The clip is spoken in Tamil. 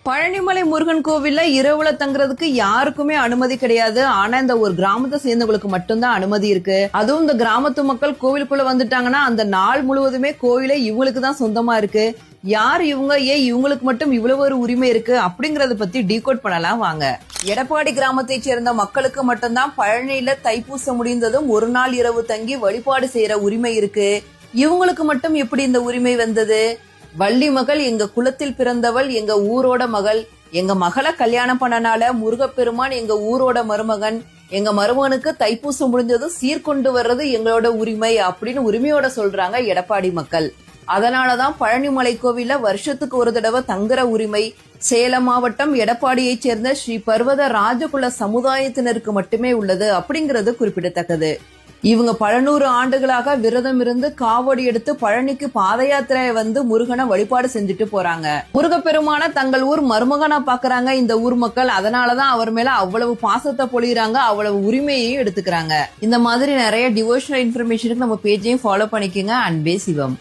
பழனிமலை முருகன் கோவில்ல இரவுல தங்குறதுக்கு யாருக்குமே அனுமதி கிடையாது. ஆனா இந்த ஒரு கிராமத்தை சேர்ந்தவங்களுக்கு மட்டும்தான் அனுமதி இருக்கு. அதுவும் இந்த கிராமத்து மக்கள் கோவிலுக்குள்ள வந்துட்டாங்கன்னா அந்த நாள் முழுவதுமே கோவிலே இவங்களுக்கு தான் சொந்தமா இருக்கு. யார் இவங்க, ஏன் இவங்களுக்கு மட்டும் இவ்வளவு ஒரு உரிமை இருக்கு அப்படிங்கறத பத்தி டீகோட் பண்ணலாம் வாங்க. எடப்பாடி கிராமத்தை சேர்ந்த மக்களுக்கு மட்டும்தான் பழனியில தைப்பூசம் முடிந்ததும் ஒரு நாள் இரவு தங்கி வழிபாடு செய்யற உரிமை இருக்கு. இவங்களுக்கு மட்டும் எப்படி இந்த உரிமை வந்தது? வள்ளி மகள் எங்க குலத்தில் பிறந்தவள், எங்க ஊரோட மகள். எங்க மகளை கல்யாணம் பண்ணனால முருகப்பெருமான் எங்க ஊரோட மருமகன். எங்க மருமகனுக்கு தைப்பூசம் முடிஞ்சதும் சீர்கொண்டு வர்றது எங்களோட உரிமை அப்படின்னு உரிமையோட சொல்றாங்க எடப்பாடி மக்கள். அதனாலதான் பழனிமலை கோவில்ல வருஷத்துக்கு ஒரு தடவை தங்குற உரிமை சேலம் மாவட்டம் எடப்பாடியை சேர்ந்த ஸ்ரீ பர்வத ராஜகுல சமுதாயத்தினருக்கு மட்டுமே உள்ளது அப்படிங்கிறது குறிப்பிடத்தக்கது. இவங்க பல நூறு ஆண்டுகளாக விரதம் இருந்து காவடி எடுத்து பழனிக்கு பாத யாத்திரை வந்து முருகனை வழிபாடு செஞ்சுட்டு போறாங்க. முருகப்பெருமான தங்கள் ஊர் மருமகனா பாக்குறாங்க இந்த ஊர் மக்கள். அதனாலதான் அவர் மேல அவ்வளவு பாசத்தை பொழியறாங்க, அவ்வளவு உரிமையையும் எடுத்துக்கிறாங்க. இந்த மாதிரி நிறைய டிவோஷனல் இன்ஃபர்மேஷனுக்கு நம்ம பேஜையும் ஃபாலோ பண்ணிக்கோங்க. அன்பே சிவம்.